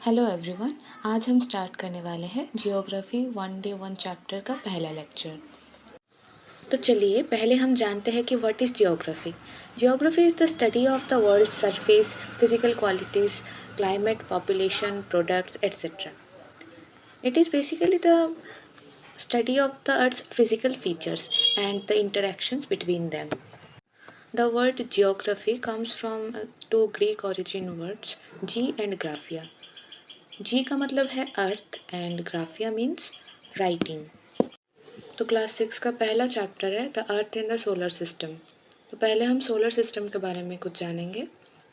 Hello everyone. आज हम start करने वाले हैं जियोग्राफी 1 डे 1 चैप्टर का पहला लेक्चर। तो चलिए पहले हम जानते हैं कि what is geography. Geography is the study of the world surface, physical qualities, climate, population, products etcetera. It is basically the study of the Earth's physical features and the interactions between them. The word geography comes from two Greek origin words, G and Graphia. जी का मतलब है earth and ग्राफिया means writing. तो class 6 का पहला chapter है the earth in the solar system. तो पहले हम सोलर सिस्टम के बारे में कुछ जानेंगे।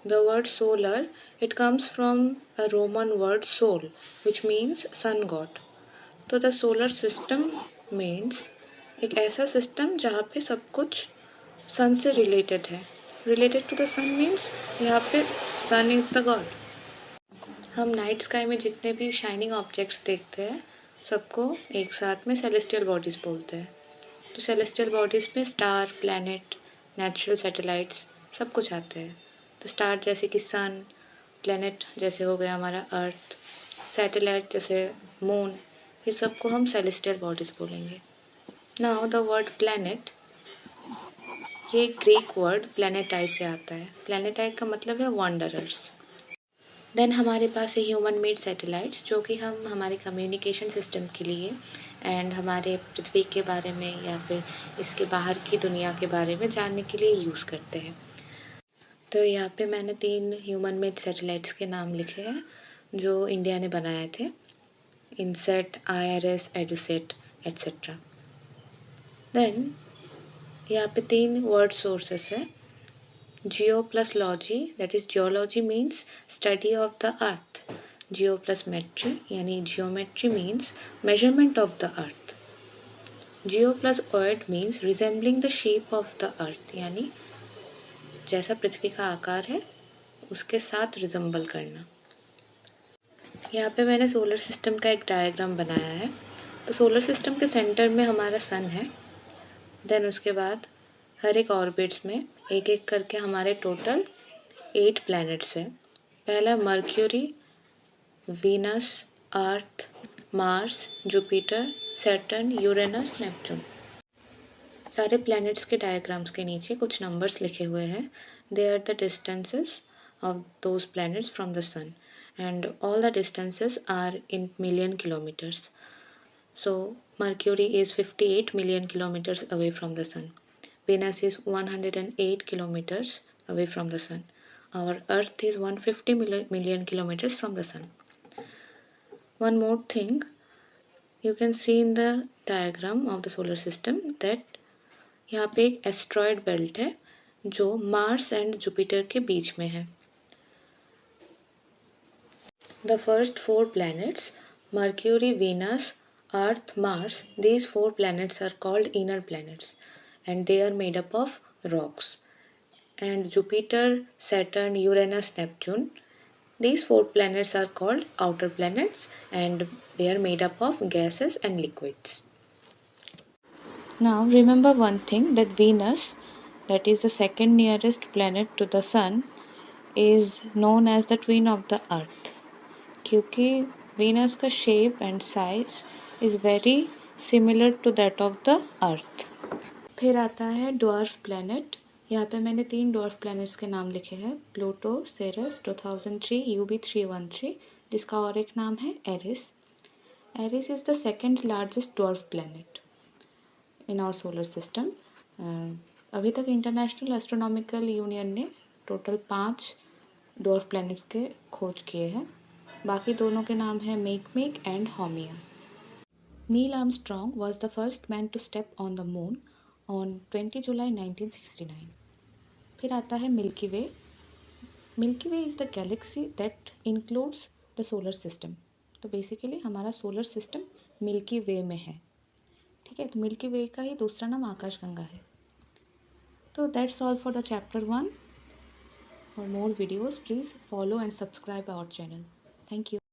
The word solar it comes from a Roman word sol which means sun god. तो द सोलर सिस्टम मीन्स एक ऐसा सिस्टम जहाँ पे सब कुछ सन से रिलेटेड है। Related to the sun means यहाँ पे सन इज़ द गॉड। हम नाइट स्काई में जितने भी शाइनिंग ऑब्जेक्ट्स देखते हैं सबको एक साथ में सेलेस्टियल बॉडीज़ बोलते हैं। तो सेलेस्टियल बॉडीज़ में स्टार, प्लैनेट, नेचुरल सैटेलाइट्स सब कुछ आते हैं। तो स्टार जैसे कि सन, प्लैनेट जैसे हो गया हमारा अर्थ, सैटेलाइट जैसे मून, ये सबको हम सेलेस्टियल बॉडीज़ बोलेंगे। नाउ द वर्ड प्लैनेट, ये ग्रीक वर्ड प्लैनेटाई से आता है। प्लैनेटाई का मतलब है वॉन्डरर्स। देन हमारे पास है ह्यूमन मेड सैटेलाइट्स जो कि हम हमारे कम्युनिकेशन सिस्टम के लिए एंड हमारे पृथ्वी के बारे में या फिर इसके बाहर की दुनिया के बारे में जानने के लिए यूज़ करते हैं। तो यहाँ पे मैंने 3 ह्यूमन मेड सैटेलाइट्स के नाम लिखे हैं जो इंडिया ने बनाए थे, INSAT, IRS, EDUSAT etcetera. Then यहाँ पे 3 वर्ड सोर्सेस है, Geo plus logy, that is geology means study of the earth. Geo plus metry यानी geometry means measurement of the earth. Geo plus oid means resembling the shape of the earth यानी जैसा पृथ्वी का आकार है उसके साथ resemble करना। यहाँ पे मैंने सोलर सिस्टम का एक डायग्राम बनाया है। तो सोलर सिस्टम के सेंटर में हमारा सन है। देन उसके बाद हर एक ऑर्बिट्स में एक एक करके हमारे टोटल 8 प्लैनेट्स हैं। पहला Mercury, Venus, Earth, Mars, Jupiter, Saturn, Uranus, Neptune. सारे प्लैनेट्स के डायग्राम्स के नीचे कुछ नंबर्स लिखे हुए हैं। They are the distances of those planets from the sun and all the distances are in million kilometres. So Mercury is 58 million kilometers away from the sun. Venus is 108 kilometers away from the sun. Our Earth is 150 million kilometers from the sun. One more thing, you can see in the diagram of the solar system that यहाँ पे एक asteroid belt है जो Mars and Jupiter के बीच में है। The first 4 planets, Mercury, Venus, Earth, Mars, these 4 planets are called inner planets and they are made up of rocks. And Jupiter, Saturn, Uranus, Neptune, these 4 planets are called outer planets and they are made up of gases and liquids. Now remember one thing, that Venus, that is the second nearest planet to the sun, is known as the twin of the Earth. क्योंकि Venus का shape and size is very similar to that of the earth. फिर आता है dwarf planet. यहाँ पे मैंने 3 dwarf planets के नाम लिखे हैं, प्लूटो, सेरस, 2003 UB313, जिसका और एक नाम है Eris. Eris is the second largest dwarf planet in our solar system. अभी तक इंटरनेशनल एस्ट्रोनॉमिकल यूनियन ने टोटल 5 डॉर्फ प्लैनेट्स के खोज किए हैं। बाकी दोनों के नाम है Makemake and Haumea. Neil Armstrong was the first man to step on the moon on 20 July 1969। फिर आता है Milky Way. Milky Way is the galaxy that includes the solar system. तो बेसिकली हमारा सोलर सिस्टम मिल्की वे में है, ठीक है। तो मिल्की वे का ही दूसरा नाम आकाशगंगा है। तो that's all for the chapter 1। For more videos please follow and subscribe our channel. Thank you.